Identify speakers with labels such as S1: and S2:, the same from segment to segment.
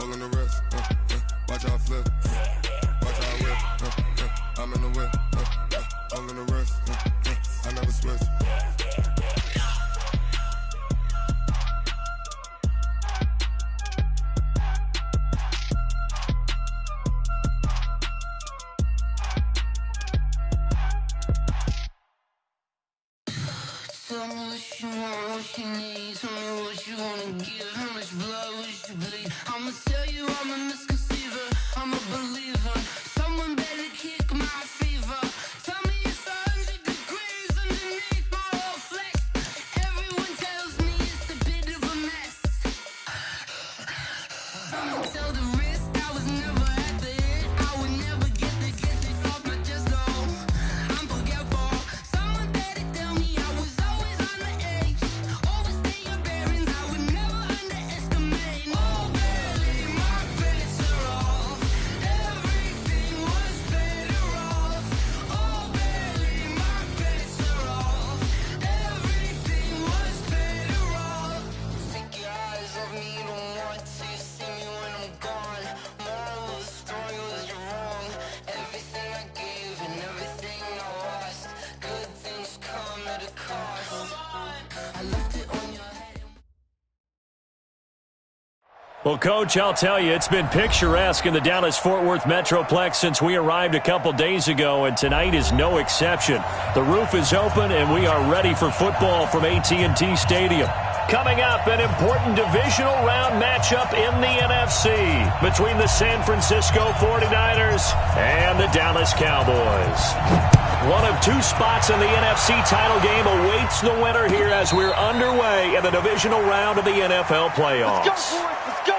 S1: holding the wrist. Watch how I flip. Watch how I whip. I'm in the whip. Holding the wrist. I never switch.
S2: Tell me what you want, what you need. Tell me what you wanna give. How much blood would you bleed? I'ma tell you I'm a misconceiver. I'm a believer. Someone better kick my fever. Tell me it's 100 degrees underneath my whole flex. Everyone tells me it's a bit of a mess. I'ma tell the risk I was never at the hit. I would never get it off my chest though. I'm forgetful. Someone better tell me I was always on the edge. Always stay your bearings. I would never underestimate. Oh, barely my bets are off. Everything was better off. Oh, barely my bets are off. Everything was better off. Take your eyes off me, don't want to see me when I'm gone. Moral of the story was you're wrong. Everything I gave and everything I lost. Good things come at a cost. I left it on your head.
S3: Well, Coach, I'll tell you, it's been picturesque in the Dallas-Fort Worth Metroplex since we arrived a couple days ago, and tonight is no exception. The roof is open, and we are ready for football from AT&T Stadium. Coming up, an important divisional round matchup in the NFC between the San Francisco 49ers and the Dallas Cowboys. One of two spots in the NFC title game awaits the winner here as we're underway in the divisional round of the NFL playoffs.
S4: Let's go, boys. Let's go.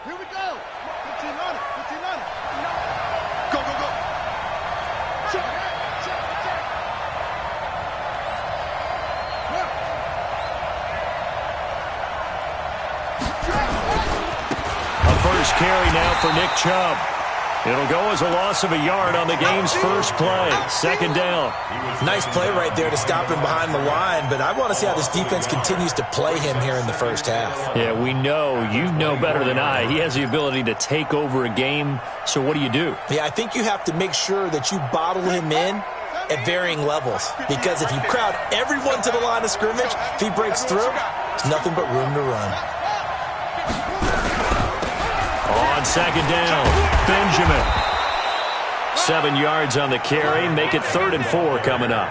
S4: Here we go. 15 on it. 15 on it. Go, go, go. Check. Check. Check.
S3: A first carry now for Nick Chubb. It'll go as a loss of a yard on the game's first play. Second down.
S5: Nice play right there to stop him behind the line, but I want to see how this defense continues to play him here in the first half.
S3: Yeah, we know, you know better than I, he has the ability to take over a game. So what do you do?
S5: Yeah, I think you have to make sure that you bottle him in at varying levels, because if you crowd everyone to the line of scrimmage, if he breaks through, there's nothing but room to run.
S3: On second down, Benjamin. 7 yards on the carry. Make it 3rd and 4 coming up.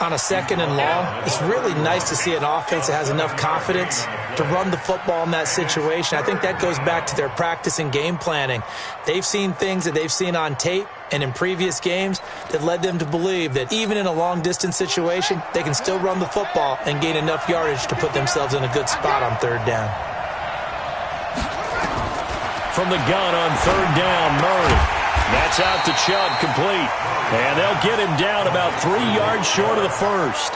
S5: On a second and long, it's really nice to see an offense that has enough confidence to run the football in that situation. I think that goes back to their practice and game planning. They've seen things that they've seen on tape and in previous games that led them to believe that even in a long-distance situation, they can still run the football and gain enough yardage to put themselves in a good spot on 3rd down.
S3: From the gun on 3rd down, Murray. That's out to Chubb, complete. And they'll get him down about 3 yards short of the first.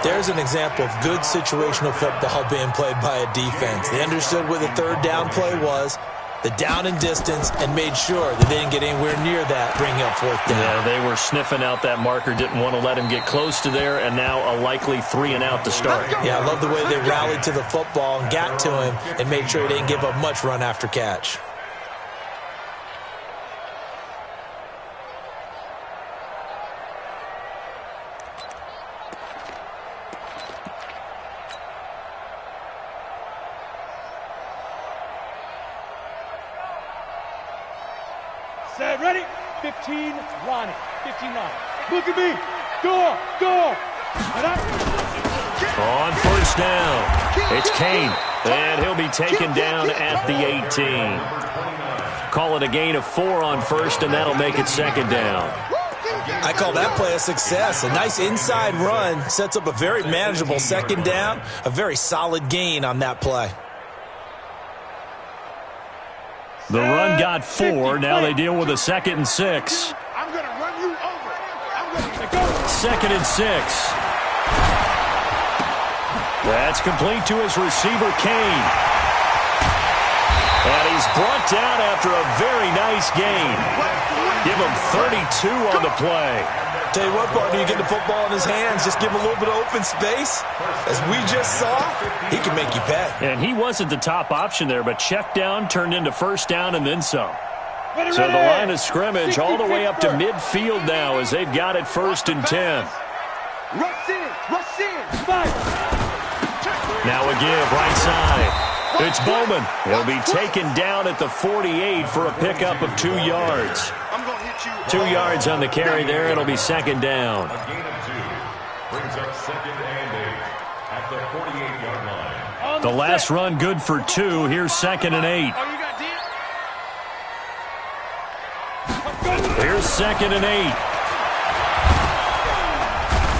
S5: There's an example of good situational football being played by a defense. They understood what the 3rd down play was, the down and distance, and made sure that they didn't get anywhere near that, bring up 4th down.
S3: Yeah, they were sniffing out that marker, didn't want to let him get close to there, and now a likely 3 and out to start.
S5: Yeah, I love the way they rallied to the football and got to him and made sure they didn't give up much run after catch.
S4: Set, ready? 15, line it. 15 line. Look at me. Go, go.
S3: On first down, it's Kane, and he'll be taken down at the 18. Call it a gain of 4 on first, and that'll make it 2nd down.
S5: I call that play a success. A nice inside run sets up a very manageable 2nd down, a very solid gain on that play.
S3: The run got 4. Now they deal with a 2nd and 6.
S4: I'm going to run you over. I'm going to go.
S3: 2nd and 6. That's complete to his receiver, Kane. And he's brought down after a very nice gain. Give him 32 on the play.
S5: Tell you what, partner, you get the football in his hands, just give him a little bit of open space. As we just saw, he can make you pay.
S3: And he wasn't the top option there, but check down turned into first down and then some. So the line of scrimmage all the way up to midfield now as they've got it 1st and 10.
S4: Rush in, fight.
S3: Now a give right side. It's Bowman. He'll be taken down at the 48 for a pickup of 2 yards. 2 yards on the carry there. It'll be 2nd down.
S6: A gain of 2 brings up 2nd and 8 at the 48-yard line.
S3: The last run good for 2. Here's 2nd and 8. Here's 2nd and 8.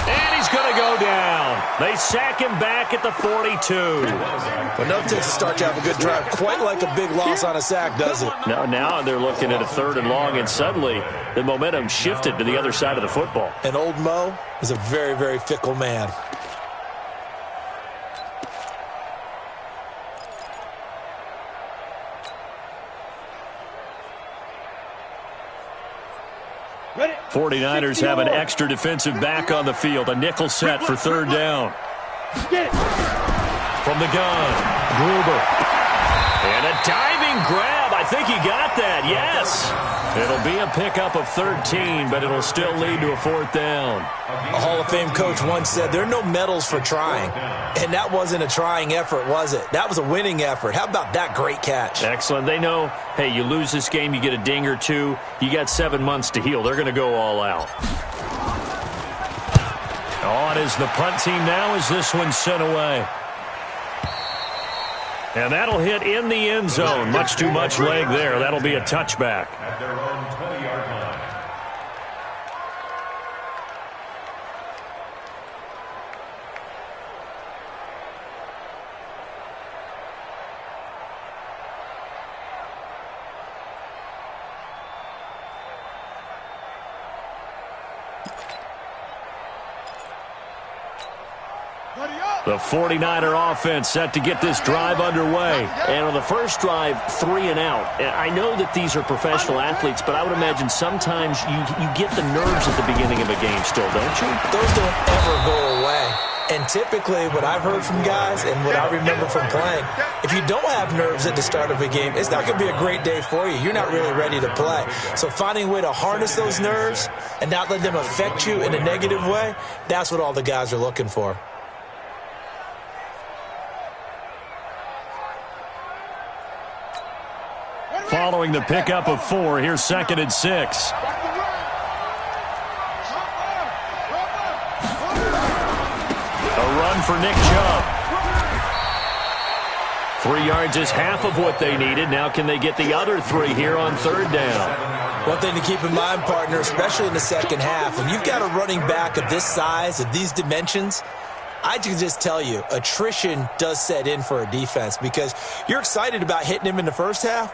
S3: And he's going to go down. They sack him back at the 42.
S5: But no takes a start to have a good drive. Quite like a big loss on a sack, does it?
S3: No, now they're looking at a 3rd and long, and suddenly the momentum shifted to the other side of the football.
S5: And old Mo is a very, very fickle man.
S4: Ready?
S3: 49ers have an extra defensive back on the field. A nickel set for 3rd down.
S4: Get it.
S3: From the gun, Gruber. And a diving grab. I think he got that, yes. It'll be a pickup of 13, but it'll still lead to a 4th down.
S5: A Hall of Fame coach once said, there are no medals for trying. And that wasn't a trying effort, was it? That was a winning effort. How about that great catch?
S3: Excellent. They know, hey, you lose this game, you get a ding or 2. You got 7 months to heal. They're going to go all out. On is the punt team now as this one's sent away. And that'll hit in the end zone. Much too much leg there. That'll be a touchback.
S6: At their own 20-yard line.
S3: The 49er offense set to get this drive underway. And on the first drive, 3 and out. I know that these are professional athletes, but I would imagine sometimes you get the nerves at the beginning of a game still, don't you?
S5: Those don't ever go away. And typically what I've heard from guys and what I remember from playing, if you don't have nerves at the start of a game, it's not going to be a great day for you. You're not really ready to play. So finding a way to harness those nerves and not let them affect you in a negative way, that's what all the guys are looking for.
S3: Following the pickup of 4, here's 2nd and 6. A run for Nick Chubb. 3 yards is half of what they needed. Now can they get the other 3 here on 3rd down?
S5: One thing to keep in mind, partner, especially in the second half, when you've got a running back of this size, of these dimensions, I can just tell you, attrition does set in for a defense because you're excited about hitting him in the first half.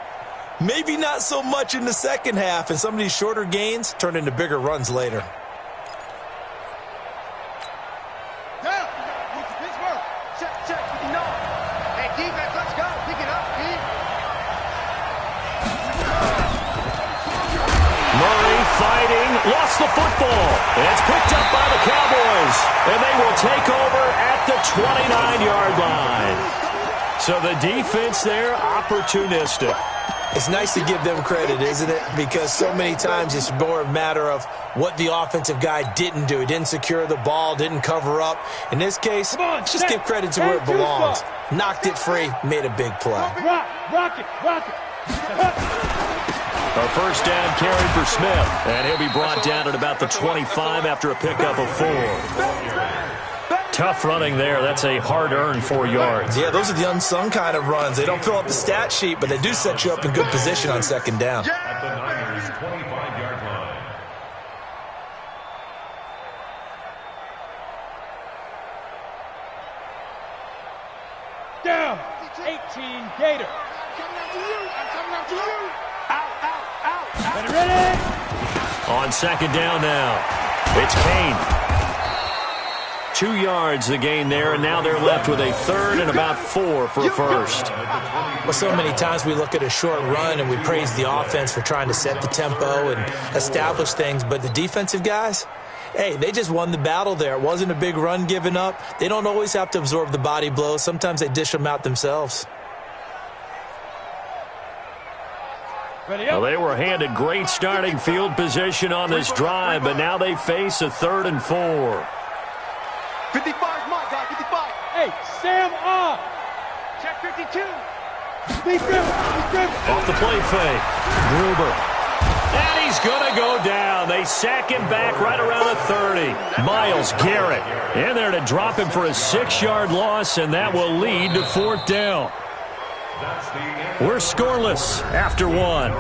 S5: Maybe not so much in the second half, and some of these shorter gains turn into bigger runs later.
S3: Murray fighting, lost the football. And it's picked up by the Cowboys. And they will take over at the 29-yard line. So the defense there, opportunistic.
S5: It's nice to give them credit, isn't it? Because so many times it's more a matter of what the offensive guy didn't do. He didn't secure the ball, didn't cover up. In this case, just give credit to where it belongs. Knocked it free, made a big play.
S4: Rock it.
S3: A first down carry for Smith. And he'll be brought down at about the 25 after a pickup of 4. Tough running there. That's a hard-earned 4 yards.
S5: Yeah, those are the unsung kind of runs. They don't fill up the stat sheet, but they do set you up in good position on second down.
S6: At the Niners' 25-yard line.
S4: Down. 18 Gator. I'm coming out to you. Out. Ready?
S3: On second down now, it's Kane. 2 yards the gain there, and now they're left with a third and about 4 for a first.
S5: Well, so many times we look at a short run and we praise the offense for trying to set the tempo and establish things, but the defensive guys, hey, they just won the battle there. It wasn't a big run given up. They don't always have to absorb the body blows. Sometimes they dish them out themselves.
S3: Well, they were handed great starting field position on this drive, but now they face a 3rd and 4.
S4: 55 mark, guy, 55. Hey, Sam off. Check 52.
S3: Off the play fake. Gruber. And he's going to go down. They sack him back right around the 30. Myles Garrett in there to drop him for a 6-yard loss, and that will lead to 4th down. We're scoreless after 1.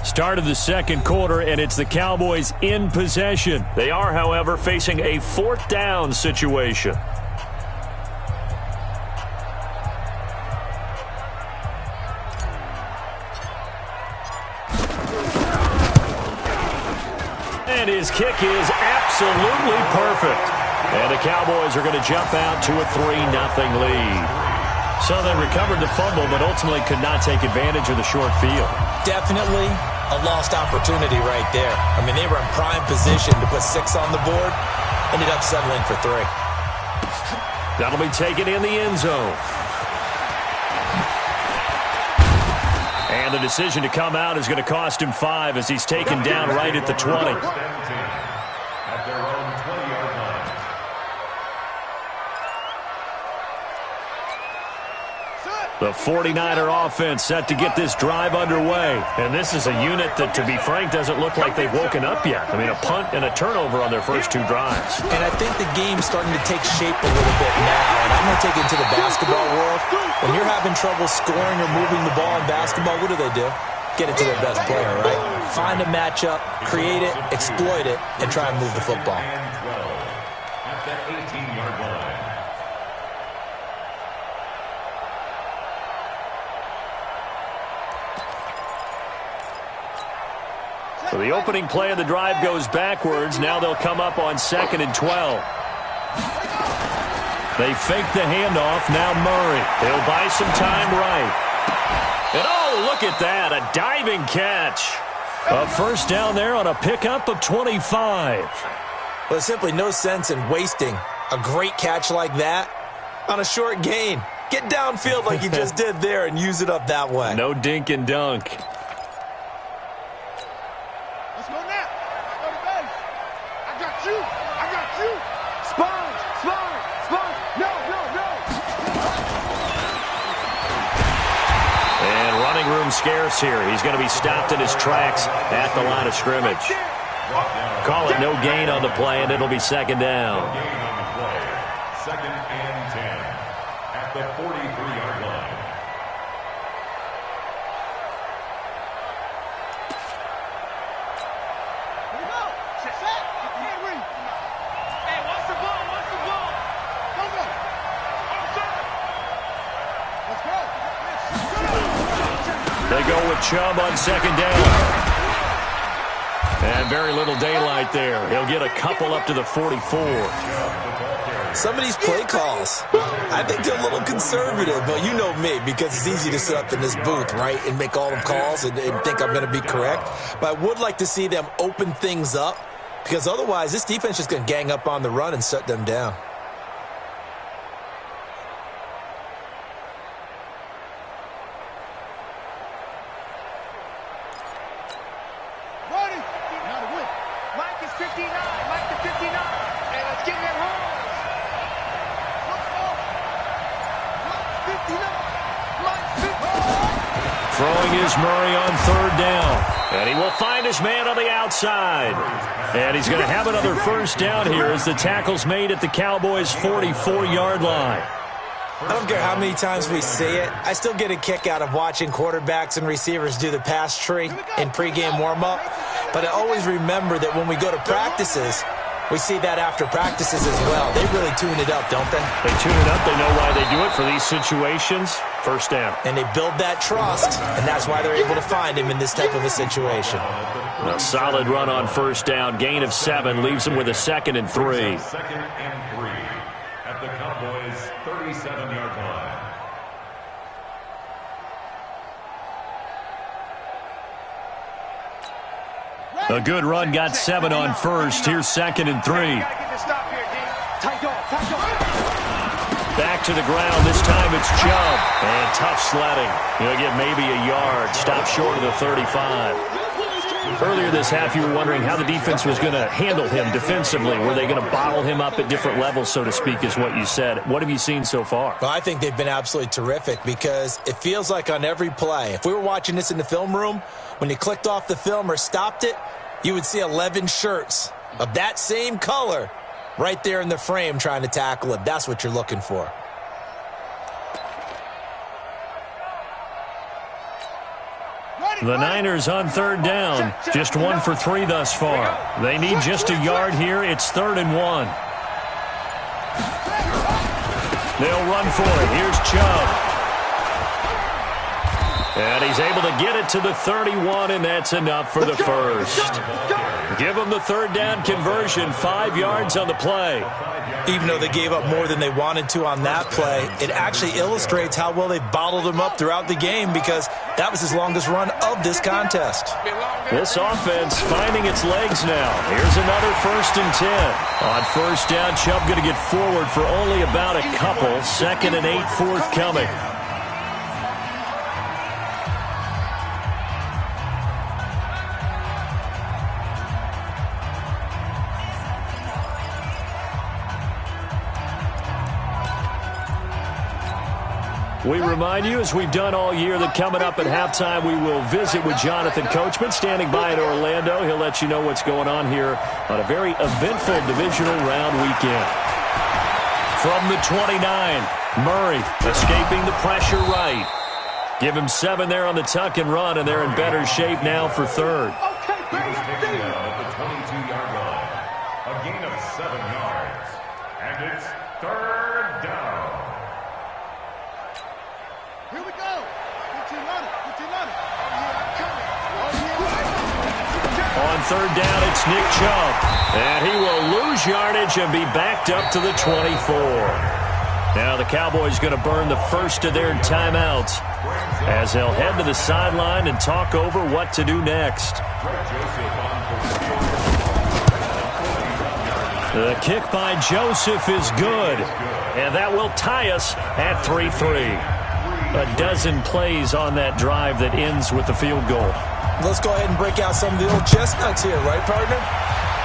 S3: Start of the second quarter, and it's the Cowboys in possession. They are, however, facing a 4th down situation. And his kick is absolutely perfect. And the Cowboys are going to jump out to a 3-0 lead. So they recovered the fumble, but ultimately could not take advantage of the short field.
S5: Definitely a lost opportunity right there. I mean, they were in prime position to put 6 on the board. Ended up settling for 3.
S3: That'll be taken in the end zone. And the decision to come out is going to cost him 5 as he's taken down right at the 20.
S6: At their own 20-yard line.
S3: The 49er offense set to get this drive underway. And this is a unit that, to be frank, doesn't look like they've woken up yet. I mean, a punt and a turnover on their first 2 drives.
S5: And I think the game's starting to take shape a little bit now. And I'm going to take it into the basketball world. When you're having trouble scoring or moving the ball in basketball, what do? Get it to their best player, right? Find a matchup, create it, exploit it, and try and move the football.
S6: And 12 at the 18-yard line.
S3: So the opening play of the drive goes backwards. Now they'll come up on 2nd and 12. They fake the handoff. Now Murray. They'll buy some time right. And oh, look at that. A diving catch. A first down there on a pickup of 25.
S5: Well, there's simply no sense in wasting a great catch like that on a short gain. Get downfield like you just did there and use it up that way.
S3: No dink and dunk.
S4: Let's go now. Go to base. I got you. I got you. Sponge. No.
S3: And running room scarce here. He's going to be stopped in his tracks at the line of scrimmage. Call it no gain on the play, and it'll be 2nd down.
S6: Gain on the play. 2nd and 10 at the 43-yard line.
S4: Here we go. Set. Can't read. Hey, what's the ball? Go. Let's go.
S3: They go with Chubb on 2nd down. And very little daylight there. He'll get a couple up to the 44.
S5: Some of these play calls, I think they're a little conservative, but you know me, because it's easy to sit up in this booth, right, and make all the calls and think I'm going to be correct. But I would like to see them open things up, because otherwise this defense is going to gang up on the run and shut them down.
S3: Throwing is Murray on 3rd down. And he will find his man on the outside. And he's going to have another first down here as the tackle's made at the Cowboys' 44-yard line.
S5: I don't care how many times we see it. I still get a kick out of watching quarterbacks and receivers do the pass tree in pregame warm-up. But I always remember that when we go to practices, we see that after practices as well. They really tune it up, don't they?
S3: They tune it up. They know why they do it for these situations. First down.
S5: And they build that trust, and that's why they're able to find him in this type of a situation.
S3: A solid run on first down. Gain of 7 leaves him with a 2nd and 3.
S6: 2nd and 3 at the Cowboys' 37-yard line.
S3: A good run, got 7 on first. Here's 2nd and 3. Back to the ground. This time it's Chubb. And tough sledding. He'll get maybe a yard. Stop short of the 35. Earlier this half, you were wondering how the defense was going to handle him defensively. Were they going to bottle him up at different levels, so to speak, is what you said. What have you seen so far?
S5: Well, I think they've been absolutely terrific because it feels like on every play, if we were watching this in the film room, when you clicked off the film or stopped it, you would see 11 shirts of that same color right there in the frame trying to tackle him. That's what you're looking for.
S3: The Niners on 3rd down. Just 1 for 3 thus far. They need just a yard here. It's 3rd and 1. They'll run for it. Here's Chubb. And he's able to get it to the 31, and that's enough for the first. Give them the 3rd down conversion. 5 yards on the play.
S5: Even though they gave up more than they wanted to on that play, it actually illustrates how well they bottled them up throughout the game because that was his longest run of this contest.
S3: This offense finding its legs now. Here's another 1st and 10. On first down, Chubb going to get forward for only about a couple. 2nd and 8 forthcoming. We remind you, as we've done all year, that coming up at halftime, we will visit with Jonathan Coachman, standing by in Orlando. He'll let you know what's going on here on a very eventful divisional round weekend. From the 29, Murray escaping the pressure right. Give him 7 there on the tuck and run, and they're in better shape now for 3rd.
S6: He was taken down at the 22-yard line. A gain of 7 yards. And it's 3rd down.
S4: Here we go. 15 on it. 15 on it.
S3: On 3rd down, it's Nick Chubb. And he will lose yardage and be backed up to the 24. Now the Cowboys going to burn the first of their timeouts as they'll head to the sideline and talk over what to do next. The kick by Joseph is good. And that will tie us at 3-3. A dozen plays on that drive that ends with the field goal.
S5: Let's go ahead and break out some of the old chestnuts here, right, partner?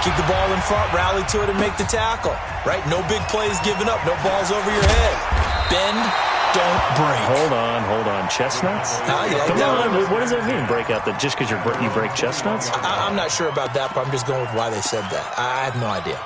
S5: Keep the ball in front, rally to it, and make the tackle, right? No big plays given up, no balls over your head. Bend, don't break.
S3: Hold on. Chestnuts?
S5: You like
S3: Come
S5: that
S3: on,
S5: one?
S3: what does that mean, break out? Just because you break chestnuts?
S5: I'm not sure about that, but I'm just going with why they said that. I have no idea.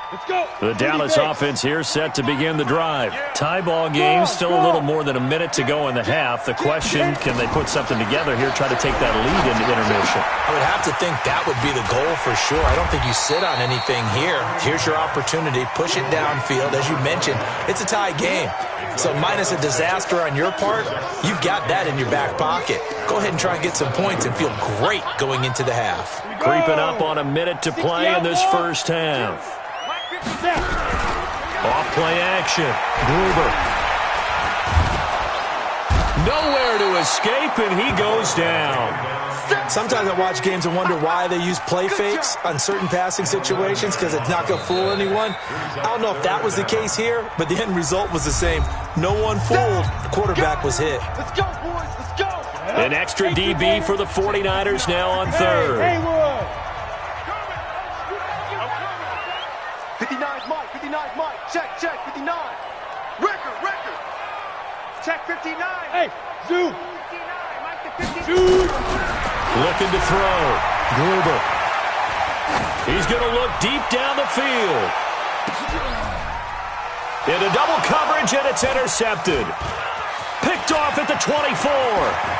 S4: Let's go.
S3: The Dallas offense here set to begin the drive. Tie ball game, still a little more than a minute to go in the half. The question, can they put something together here, try to take that lead into intermission?
S5: I would have to think that would be the goal for sure. I don't think you sit on anything here. Here's your opportunity. Push it downfield. As you mentioned, it's a tie game. So minus a disaster on your part, you've got that in your back pocket. Go ahead and try and get some points and feel great going into the half.
S3: Creeping up on a minute to play in this first half. Off play action. Gruber. Nowhere to escape, and he goes down.
S5: Sometimes I watch games and wonder why they use play fakes on certain passing situations because it's not going to fool anyone. I don't know if that was the case here, but the end result was the same. No one fooled. The quarterback was hit.
S4: Let's go, boys. Let's go.
S3: An extra DB for the 49ers now on 3rd.
S4: 59's Mike. 59's Mike. Check. 59. Record. Check 59. Hey, Zoo. 59. Mike to 59.
S3: Looking to throw. Gruber. He's going to look deep down the field. Into double coverage, and it's intercepted. Picked off at the 24.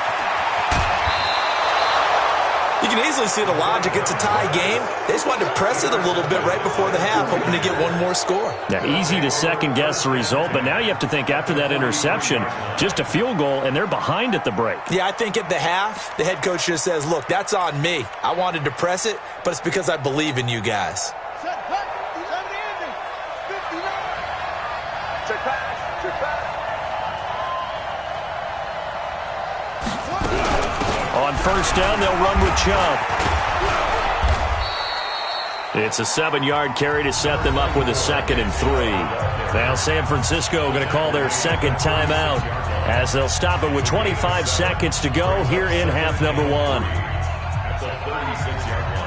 S5: You can easily see the logic. It's a tie game. They just wanted to press it a little bit right before the half, hoping to get one more score.
S3: Now, easy to second-guess the result, but now you have to think after that interception, just a field goal, and they're behind at the break.
S5: Yeah, I think at the half, the head coach just says, look, that's on me. I wanted to press it, but it's because I believe in you guys.
S4: Check pass. Check pass.
S3: On first down, they'll run with Chubb. It's a 7-yard carry to set them up with a 2nd and 3. Now San Francisco going to call their second timeout as they'll stop it with 25 seconds to go here in half number 1.
S6: At the 36-yard line.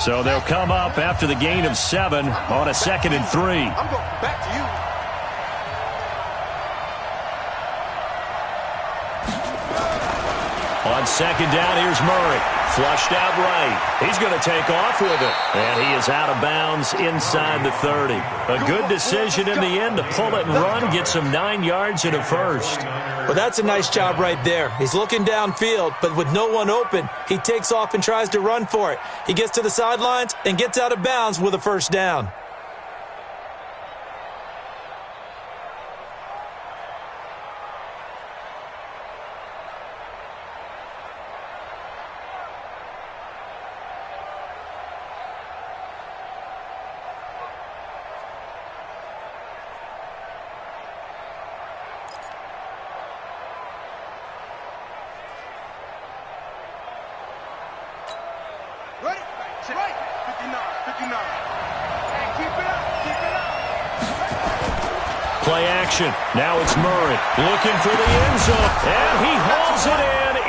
S3: So they'll come up after the gain of 7 on a 2nd and 3.
S4: I'm going back to you.
S3: On 2nd down, here's Murray. Flushed out right. He's going to take off with it. And he is out of bounds inside the 30. A good decision in the end to pull it and run, get some 9 yards and a first.
S5: Well, that's a nice job right there. He's looking downfield, but with no one open, he takes off and tries to run for it. He gets to the sidelines and gets out of bounds with a first down.
S4: Ready? Right. 59. 59. And keep it up. Keep it up.
S3: Play action. Now it's Murray looking for the end zone. And he hauls it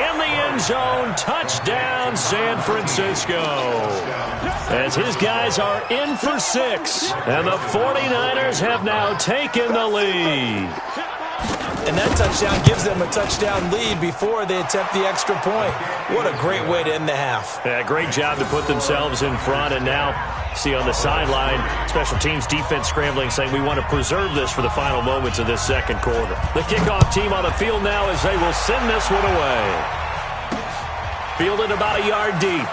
S3: in the end zone. Touchdown, San Francisco. As his guys are in for 6. And the 49ers have now taken the lead.
S5: And that touchdown gives them a touchdown lead before they attempt the extra point. What a great way to end the half.
S3: Yeah, great job to put themselves in front. And now, see on the sideline, special teams defense scrambling, saying we want to preserve this for the final moments of this second quarter. The kickoff team on the field now as they will send this one away. Fielded about a yard deep.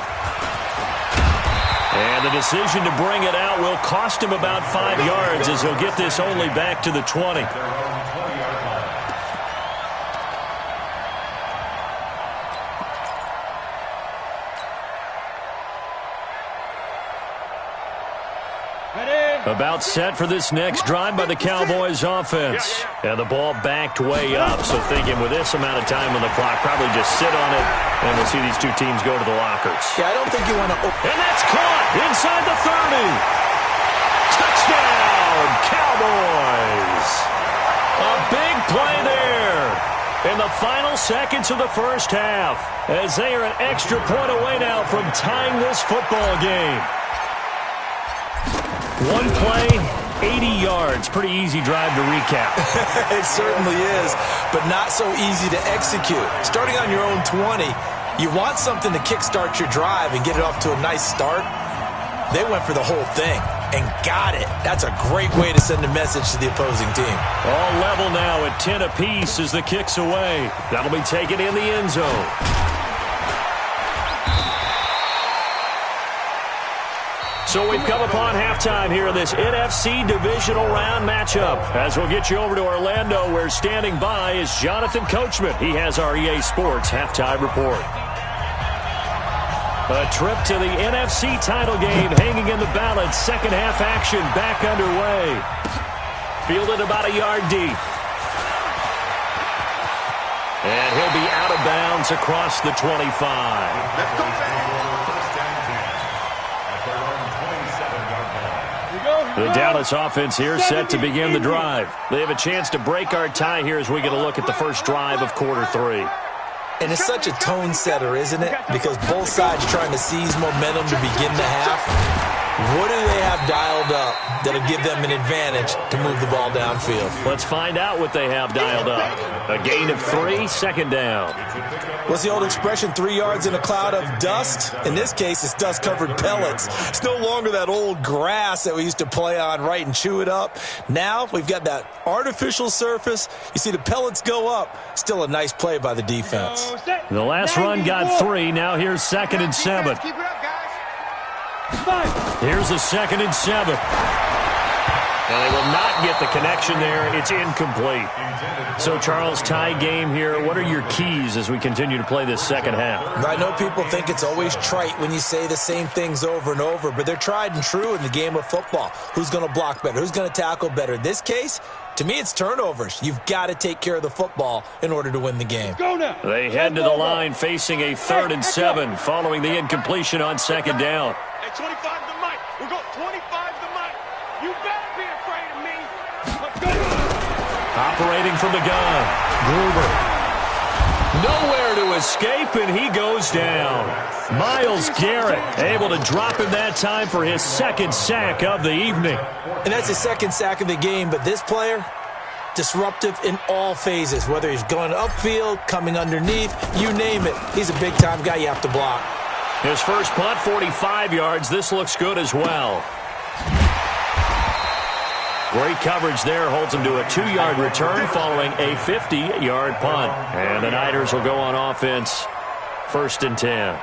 S3: And the decision to bring it out will cost him about 5 yards as he'll get this only back to the 20. About set for this next drive by the Cowboys offense. And the ball backed way up. So thinking with this amount of time on the clock, probably just sit on it, and we'll see these two teams go to the lockers.
S5: Yeah, I don't think you want to...
S3: And that's caught inside the 30. Touchdown, Cowboys. A big play there in the final seconds of the first half, as they are an extra point away now from tying this football game. One play, 80 yards. Pretty easy drive to recap.
S5: It certainly is, but not so easy to execute. Starting on your own 20, you want something to kickstart your drive and get it off to a nice start. They went for the whole thing and got it. That's a great way to send a message to the opposing team.
S3: All level now at 10 apiece as the kick's away. That'll be taken in the end zone. So we've come upon halftime here in this NFC divisional round matchup. As we'll get you over to Orlando, where standing by is Jonathan Coachman. He has our EA Sports halftime report. A trip to the NFC title game hanging in the balance. Second half action back underway. Fielded about a yard deep. And he'll be out of bounds across the 25.
S4: Let's go,
S3: The Dallas offense here set to begin the drive. They have a chance to break our tie here as we get a look at the first drive of quarter 3.
S5: And it's such a tone setter, isn't it? Because both sides trying to seize momentum to begin the half. What do they have dialed up that'll give them an advantage to move the ball downfield?
S3: Let's find out what they have dialed up. A gain of 3, second down.
S5: What's the old expression, 3 yards in a cloud of dust? In this case, it's dust-covered pellets. It's no longer that old grass that we used to play on, right, and chew it up. Now we've got that artificial surface. You see the pellets go up. Still a nice play by the defense.
S3: The last run got 3. Now here's 2nd and 7.
S4: Keep it up, guys.
S3: Here's a 2nd and 7. And they will not get the connection there. It's incomplete. So, Charles, tie game here. What are your keys as we continue to play this second half?
S5: I know people think it's always trite when you say the same things over and over, but they're tried and true in the game of football. Who's going to block better? Who's going to tackle better? In this case, to me, it's turnovers. You've got to take care of the football in order to win the game.
S3: They head to the line facing a 3rd and 7 following the incompletion on 2nd down.
S4: Hey, 25 to Mike. We're going 25 to Mike. You better be afraid of me. Let's go.
S3: Operating from the gun, Gruber. Nowhere to escape, and he goes down. Myles Garrett able to drop him that time for his 2nd sack of the evening.
S5: And that's his 2nd sack of the game, but this player, disruptive in all phases, whether he's going upfield, coming underneath, you name it. He's a big-time guy you have to block.
S3: His first punt, 45 yards. This looks good as well. Great coverage there. Holds him to a 2-yard return following a 50-yard punt. And the Niners will go on offense. 1st and 10.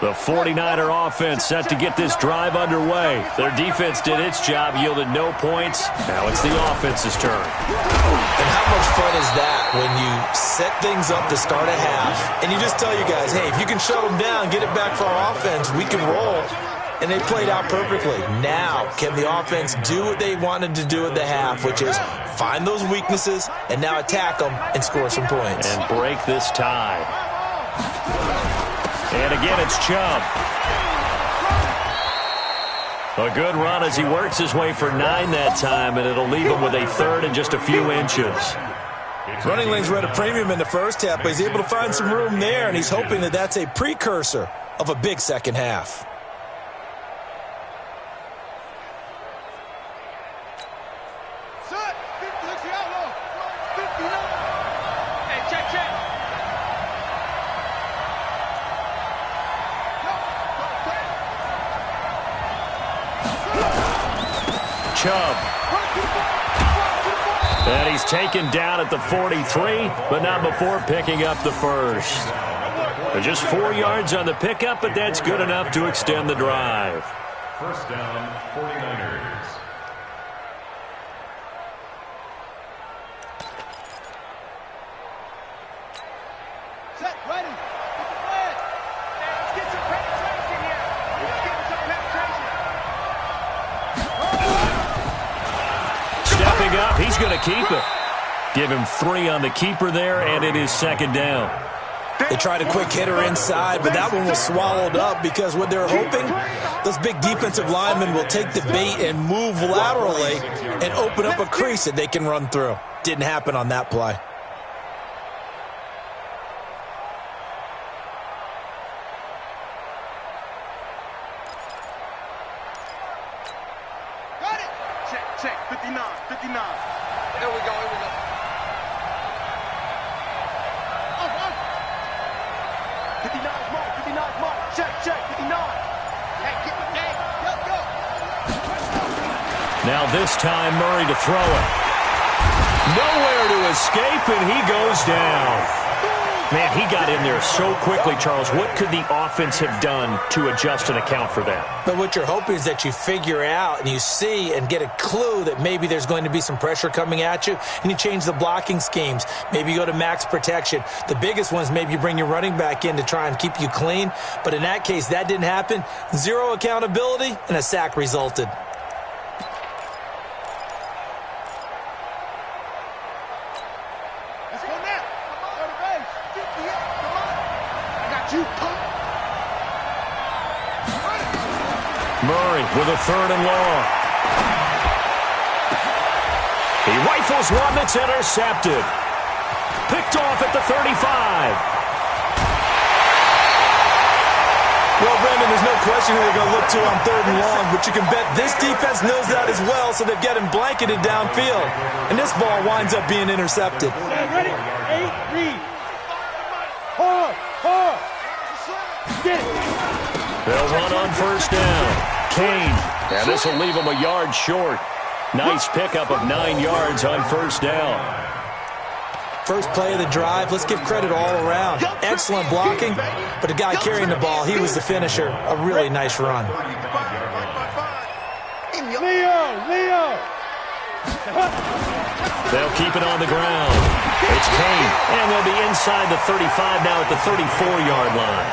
S3: The 49er offense set to get this drive underway. Their defense did its job, yielded no points. Now it's the offense's turn.
S5: And how much fun is that when you set things up to start a half, and you just tell you guys, hey, if you can shut them down, get it back for our offense, we can roll. And they played out perfectly. Now, can the offense do what they wanted to do at the half, which is find those weaknesses and now attack them and score some points.
S3: And break this tie. And again, it's Chubb. A good run as he works his way for 9 that time, and it'll leave him with a 3rd and just a few inches.
S5: Running lanes were at a premium in the first half, but he's able to find some room there, and he's hoping that that's a precursor of a big second half.
S3: Chubb. And he's taken down at the 43, but not before picking up the first. They're just 4 yards on the pickup, but that's good enough to extend the drive.
S6: 1st down, 49ers.
S4: Set, ready. Get the flag. Let's get some penetration here. Let's get some penetration.
S3: Stepping up, he's going to keep it. Give him 3 on the keeper there, and it is 2nd down.
S5: They tried a quick hitter inside, but that one was swallowed up because what they're hoping, those big defensive linemen will take the bait and move laterally and open up a crease that they can run through. Didn't happen on that play.
S4: Got it. Check, 59. There we go. 59 mark. Check, 59. Hey, get the egg. Go.
S3: Now this time, Murray to throw it. Nowhere to escape, and he goes down. Man, he got in there so quickly, Charles. What could the offense have done to adjust and account for that?
S5: But what you're hoping is that you figure out and you see and get a clue that maybe there's going to be some pressure coming at you, and you change the blocking schemes. Maybe you go to max protection. The biggest one is maybe you bring your running back in to try and keep you clean. But in that case, that didn't happen. 0 accountability, and a sack resulted.
S4: Let's go now. Go to base. 58. Come on. I got you, punk.
S3: Murray with a 3rd and long. He rifles one that's intercepted. Picked off at the 35.
S5: Well, Brendan, there's no question who they're going to look to on 3rd and long, but you can bet this defense knows that as well, so they've got him blanketed downfield. And this ball winds up being intercepted.
S4: Ready? 8, read. Hard. Get it.
S3: They'll run on 1st down. Kane. And this will leave him a yard short. Nice pickup of 9 yards on 1st down.
S5: First play of the drive, let's give credit all around. Excellent blocking, but the guy carrying the ball, he was the finisher. A really nice run.
S4: Leo!
S3: They'll keep it on the ground. It's Kane, and they'll be inside the 35 now at the 34-yard line.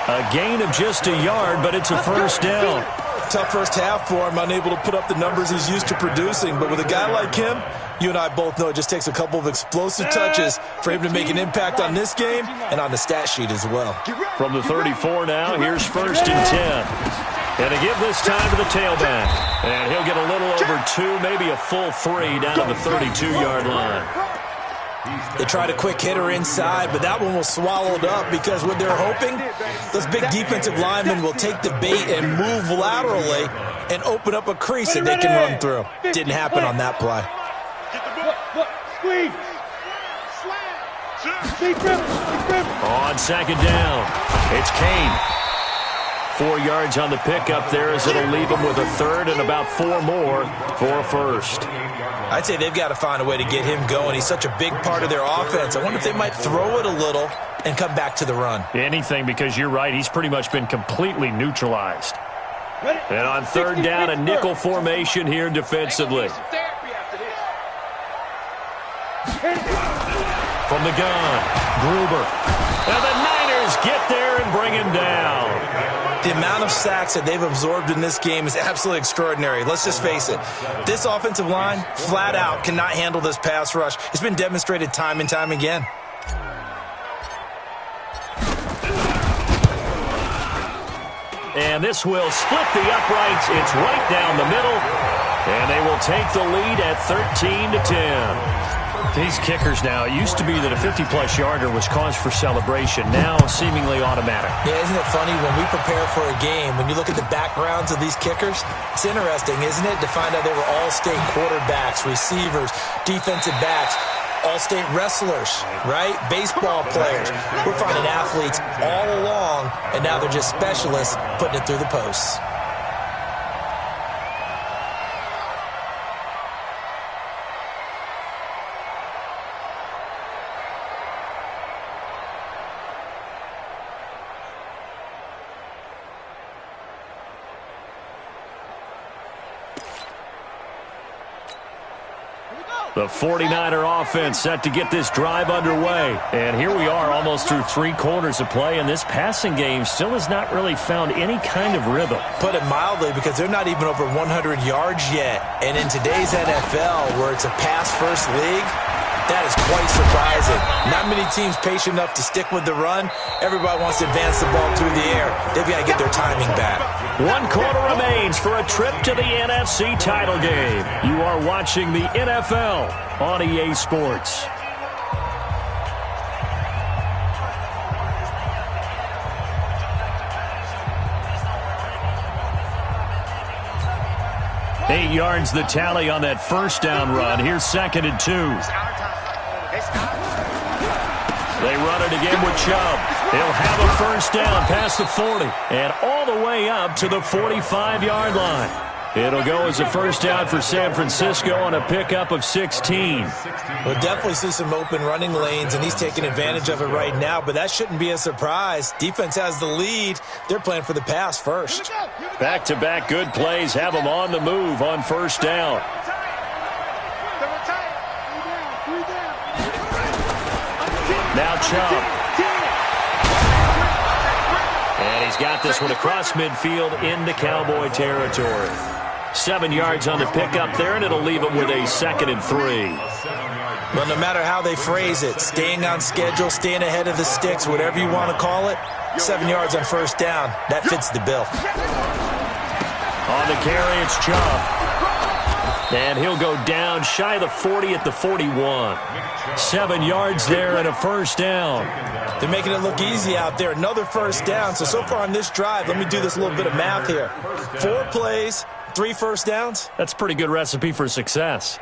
S3: A gain of just a yard, but it's a 1st down.
S5: Tough first half for him, unable to put up the numbers he's used to producing. But with a guy like him, you and I both know it just takes a couple of explosive touches for him to make an impact on this game and on the stat sheet as well.
S3: From the 34 now, here's 1st and 10. And to give this time to the tailback. And he'll get a little over 2, maybe a full 3 down to the 32-yard line.
S5: They tried a quick hitter inside, but that one was swallowed up because what they're hoping, those big defensive linemen will take the bait and move laterally and open up a crease that they can run through. Didn't happen on that play.
S4: Squeeze.
S3: On 2nd down, it's Kane. 4 yards on the pickup there as it'll leave him with a 3rd and about 4 more for a 1st.
S5: I'd say they've got to find a way to get him going. He's such a big part of their offense. I wonder if they might throw it a little and come back to the run.
S3: Anything, because you're right, he's pretty much been completely neutralized. And on 3rd down, a nickel formation here defensively. From the gun, Gruber. And the Niners get there and bring him down.
S5: The amount of sacks that they've absorbed in this game is absolutely extraordinary. Let's just face it. This offensive line, flat out, cannot handle this pass rush. It's been demonstrated time and time again.
S3: And this will split the uprights. It's right down the middle. And they will take the lead at 13-10. These kickers now, it used to be that a 50-plus yarder was cause for celebration. Now seemingly automatic.
S5: Yeah, isn't it funny when we prepare for a game, when you look at the backgrounds of these kickers, it's interesting, isn't it, to find out they were all-state quarterbacks, receivers, defensive backs, all-state wrestlers, right? Baseball players. We're finding athletes all along, and now they're just specialists putting it through the posts.
S3: The 49er offense set to get this drive underway. And here we are almost through 3 quarters of play, and this passing game still has not really found any kind of rhythm.
S5: Put it mildly, because they're not even over 100 yards yet. And in today's NFL, where it's a pass-first league, that is quite surprising. Not many teams patient enough to stick with the run. Everybody wants to advance the ball through the air. They've got to get their timing back.
S3: 1 quarter remains for a trip to the NFC title game. You are watching the NFL on EA Sports. Eight yards the tally on that 1st down run. Here's 2nd and 2. They run it again with Chubb. He'll have a 1st down past the 40 and all the way up to the 45-yard line. It'll go as a 1st down for San Francisco on a pickup of 16.
S5: We'll definitely see some open running lanes, and he's taking advantage of it right now, but that shouldn't be a surprise. Defense has the lead. They're playing for the pass first.
S3: Back-to-back good plays have them on the move on 1st down. Now Chubb. And he's got this one across midfield into Cowboy territory. 7 yards on the pickup there, and it'll leave him with a 2nd and 3.
S5: Well, no matter how they phrase it, staying on schedule, staying ahead of the sticks, whatever you want to call it, 7 yards on 1st down, that fits the bill.
S3: On the carry, it's Chubb. And he'll go down shy of the 40 at the 41. 7 yards there and a first down.
S5: They're making it look easy out there. Another first down. So far on this drive, let me do this little bit of math here. 4 plays, 3 first downs.
S3: That's a pretty good recipe for success.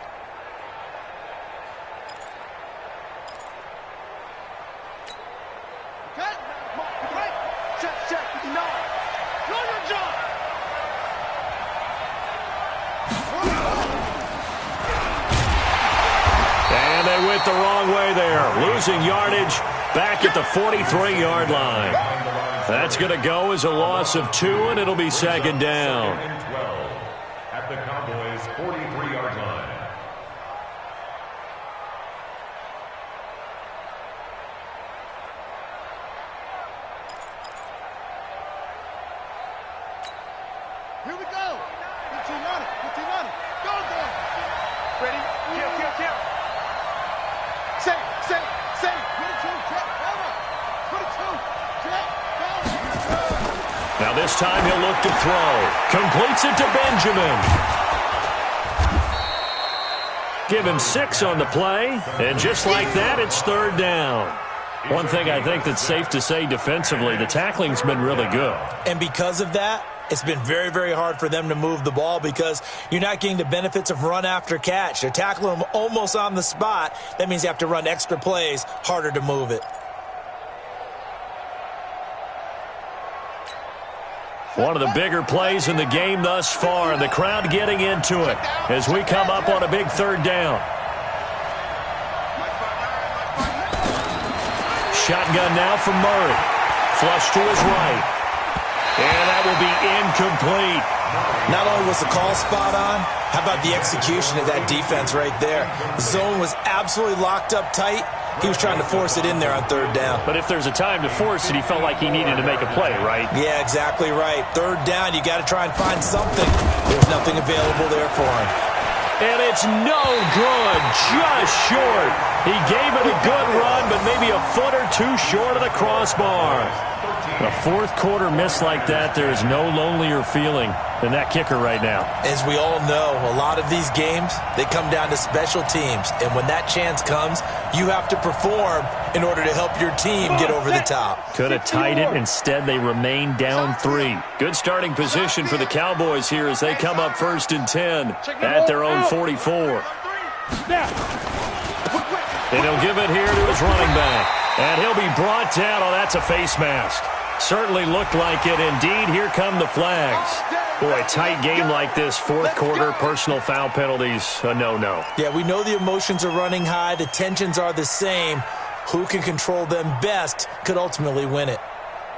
S3: The wrong way there, losing yardage back at the 43-yard line. That's going to go as a loss of 2, and it'll be second down.
S6: 12 at the Cowboys' 43-yard line.
S4: Here we go. 15 on it. 15 on it. Go, go. Ready? Kill. Say. Put it to check. Put it to check.
S3: Now this time he'll look to throw. Completes it to Benjamin. Give him 6 on the play. And just like that, it's third down. One thing I think that's safe to say defensively, the tackling's been really good.
S5: And because of that, it's been very, very hard for them to move the ball because you're not getting the benefits of run after catch. They're tackling them almost on the spot. That means you have to run extra plays, harder to move it.
S3: One of the bigger plays in the game thus far, and the crowd getting into it as we come up on a big third down. Shotgun now from Murray. Flush to his right. And that will be incomplete.
S5: Not only was the call spot on, how about the execution of that defense right there? The zone was absolutely locked up tight. He was trying to force it in there on third down.
S3: But if there's a time to force it, he felt like he needed to make a play, right?
S5: Yeah, exactly right. Third down, you got to try and find something. There's nothing available there for him.
S3: And it's no good, just short. He gave it a good run, but maybe a foot or 2 short of the crossbar. A fourth quarter miss like that, there is no lonelier feeling than that kicker right now.
S5: As we all know, a lot of these games, they come down to special teams. And when that chance comes, you have to perform in order to help your team get over the top.
S3: Could have tied it. Instead, they remain down 3. Good starting position for the Cowboys here as they come up 1st and 10 at their own 44. And he'll give it here to his running back. And he'll be brought down. Oh, that's a face mask. Certainly looked like it. Indeed, here come the flags. Boy, a tight game like this, fourth quarter, personal foul penalties, a no-no.
S5: Yeah, we know the emotions are running high. The tensions are the same. Who can control them best could ultimately win it.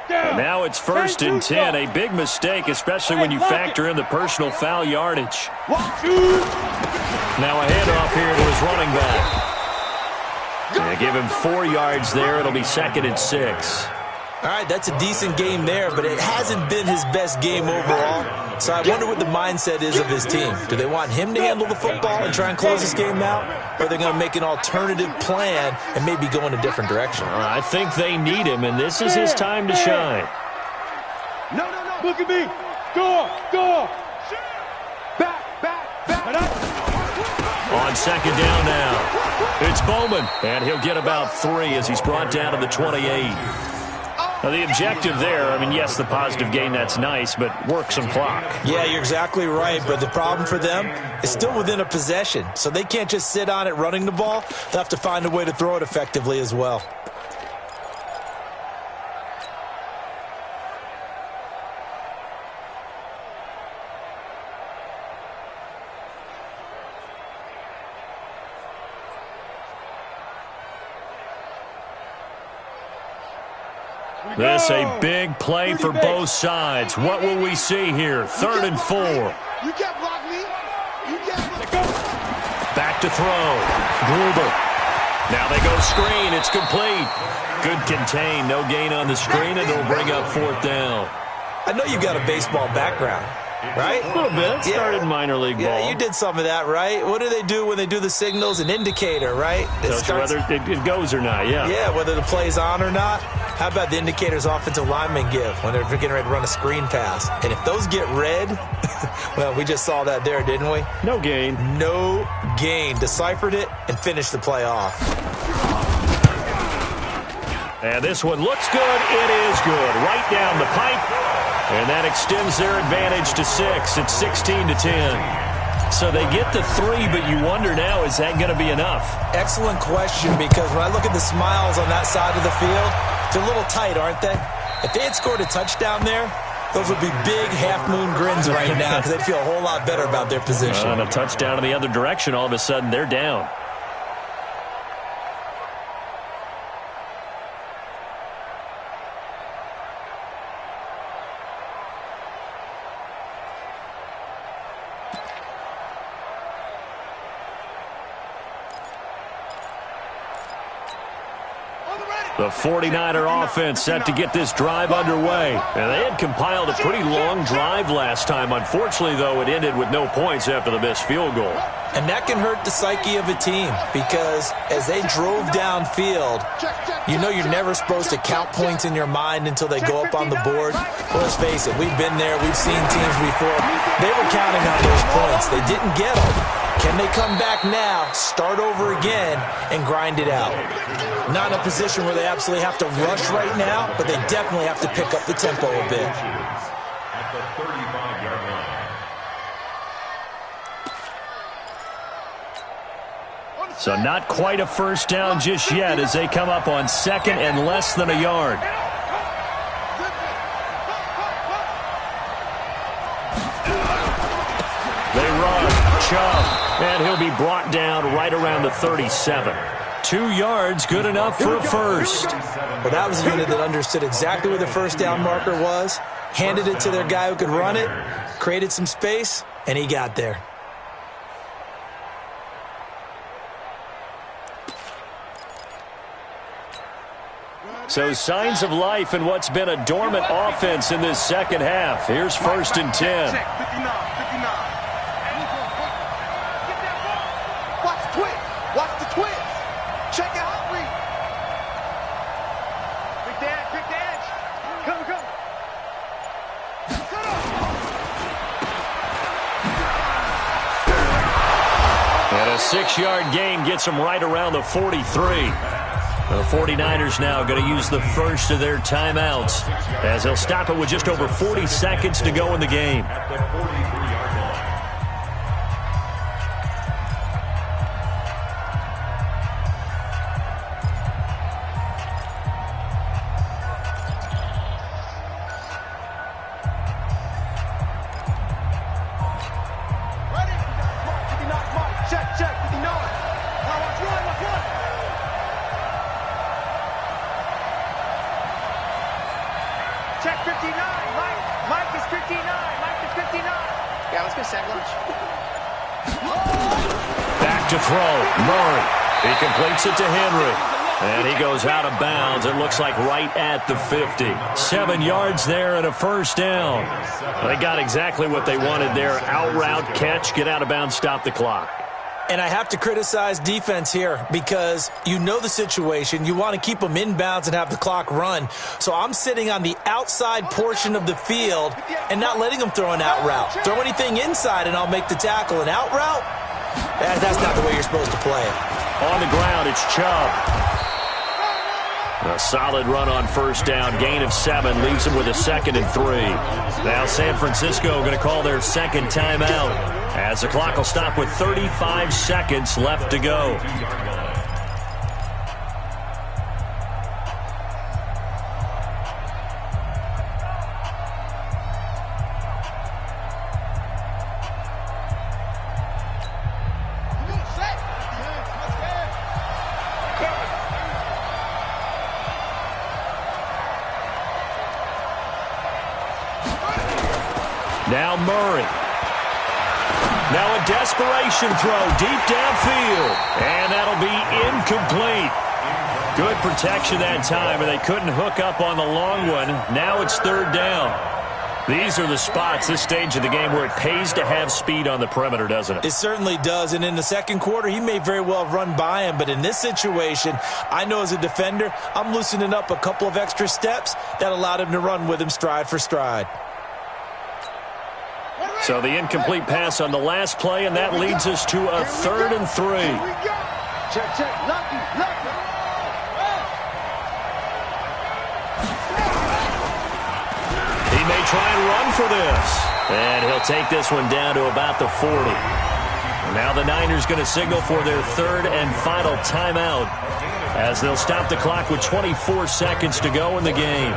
S3: And now it's 1st and 10. A big mistake, especially when you factor in the personal foul yardage. Now a handoff here to his running back. And give him 4 yards there. It'll be 2nd and 6.
S5: All right, that's a decent game there, but it hasn't been his best game overall. So I wonder what the mindset is of his team. Do they want him to handle the football and try and close this game out? Or are they going to make an alternative plan and maybe go in a different direction?
S3: I think they need him, and this is his time to shine.
S4: No. Look at me. Go. Back.
S3: On 2nd down now, it's Bowman, and he'll get about 3 as he's brought down to the 28. Now, the objective there, I mean, yes, the positive gain, that's nice, but work some clock.
S5: Yeah, you're exactly right, but the problem for them is still within a possession, so they can't just sit on it running the ball. They'll have to find a way to throw it effectively as well.
S3: This a big play for both sides. What will we see here? 3rd and 4.
S4: You can't block me.
S3: Back to throw. Gruber. Now they go screen. It's complete. Good contain. No gain on the screen, and it'll bring up 4th down.
S5: I know you've got a baseball background, right?
S3: A little bit. Started minor league ball.
S5: Yeah, you did some of that, right? What do they do when they do the signals? An indicator, right?
S3: Tells you whether it goes or not, yeah.
S5: Yeah, whether the play's on or not. How about the indicators offensive linemen give when they're getting ready to run a screen pass? And if those get red, Well, we just saw that there, didn't we?
S3: No gain.
S5: No gain. Deciphered it and finished the play off.
S3: And this one looks good. It is good. Right down the pipe. And that extends their advantage to 6. It's 16-10. So they get the 3, but you wonder now, is that going to be enough?
S5: Excellent question, because when I look at the smiles on that side of the field, they're a little tight, aren't they? If they had scored a touchdown there, those would be big half-moon grins right now because they'd feel a whole lot better about their position.
S3: And a touchdown in the other direction, all of a sudden they're down. The 49er offense set to get this drive underway. And they had compiled a pretty long drive last time. Unfortunately, though, it ended with no points after the missed field goal.
S5: And that can hurt the psyche of a team because as they drove downfield, you know you're never supposed to count points in your mind until they go up on the board. Well, let's face it, we've been there. We've seen teams before. They were counting on those points. They didn't get them. Can they come back now, start over again, and grind it out? Not in a position where they absolutely have to rush right now, but they definitely have to pick up the tempo a bit.
S6: At the 35-yard line.
S3: So not quite a first down just yet as they come up on 2nd and less than a yard. They run. Chubb. And he'll be brought down right around the 37. 2 yards, good enough for a first.
S5: Well, that was a unit that understood exactly where the first down marker was, handed it to their guy who could run it, created some space, and he got there.
S3: So signs of life in what's been a dormant offense in this second half. Here's 1st and 10.
S4: Watch the twist. Check it out, read. Quick dash. Come.
S3: And a 6-yard gain gets them right around the 43. The 49ers now going to use the first of their timeouts as they'll stop it with just over 40 seconds to go in the game.
S6: At the 43-yard line.
S4: Check, 59. Now watch run. Check 59. Mike is 59. Yeah, let's go sack lunch.
S3: Back to throw. Murray. He completes it to Henry. And he goes out of bounds. It looks like right at the 50. 7 yards there and a first down. They got exactly what they wanted there. Out route, catch, get out of bounds, stop the clock.
S5: And I have to criticize defense here because you know the situation. You want to keep them inbounds and have the clock run. So I'm sitting on the outside portion of the field and not letting them throw an out route. Throw anything inside and I'll make the tackle. An out route? That's not the way you're supposed to play it.
S3: On the ground, it's Chubb. A solid run on first down. Gain of 7 leaves them with a 2nd and 3. Now San Francisco going to call their second timeout as the clock will stop with 35 seconds left to go. Now Murray. Now a desperation throw deep downfield. And that'll be incomplete. Good protection that time, and they couldn't hook up on the long one. Now it's 3rd down. These are the spots, this stage of the game, where it pays to have speed on the perimeter, doesn't it?
S5: It certainly does, and in the second quarter, he may very well run by him, but in this situation, I know as a defender, I'm loosening up a couple of extra steps that allowed him to run with him stride for stride.
S3: So the incomplete pass on the last play, and that leads us to a 3rd and 3.
S4: Check, check. Lucky, lucky.
S3: He may try and run for this. And he'll take this one down to about the 40. And now the Niners going to signal for their 3rd and final timeout as they'll stop the clock with 24 seconds to go in the game.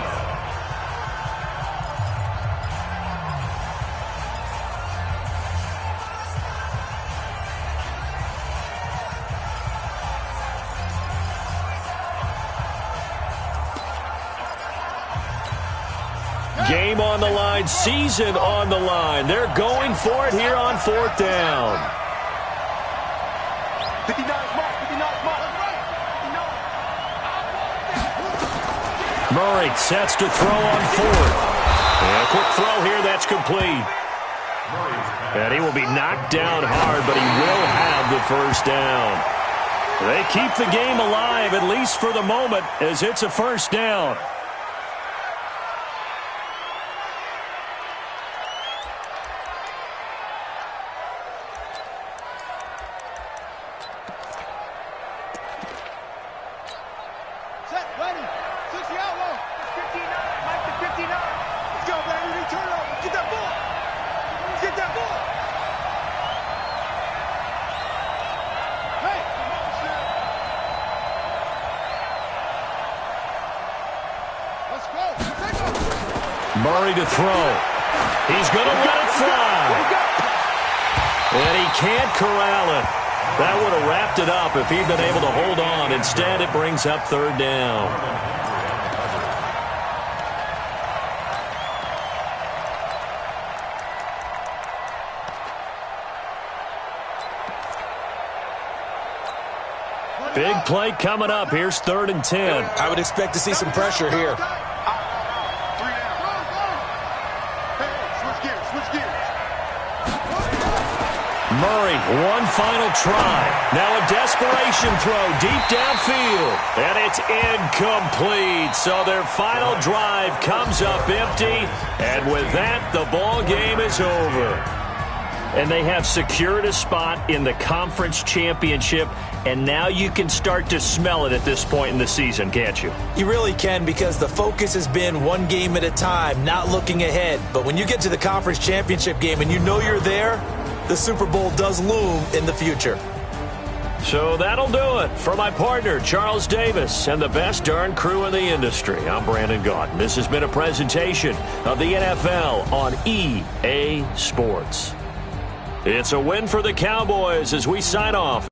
S3: Game on the line, season on the line. They're going for it here on 4th down.
S4: 59 mark, 59 mark.
S3: Murray sets to throw on 4th. And a quick throw here, that's complete. And he will be knocked down hard, but he will have the 1st down. They keep the game alive, at least for the moment, as it's a 1st down. Murray to throw. He's going to let it fly. And he can't corral it. That would have wrapped it up if he'd been able to hold on. Instead, it brings up 3rd down. Big play coming up. Here's 3rd and 10.
S5: I would expect to see some pressure here.
S3: Murray, one final try. Now a desperation throw deep downfield. And it's incomplete. So their final drive comes up empty. And with that, the ball game is over. And they have secured a spot in the conference championship. And now you can start to smell it at this point in the season, can't you?
S5: You really can, because the focus has been one game at a time, not looking ahead. But when you get to the conference championship game and you know you're there, the Super Bowl does loom in the future.
S3: So that'll do it. For my partner, Charles Davis, and the best darn crew in the industry, I'm Brandon Gaudin. This has been a presentation of the NFL on EA Sports. It's a win for the Cowboys as we sign off.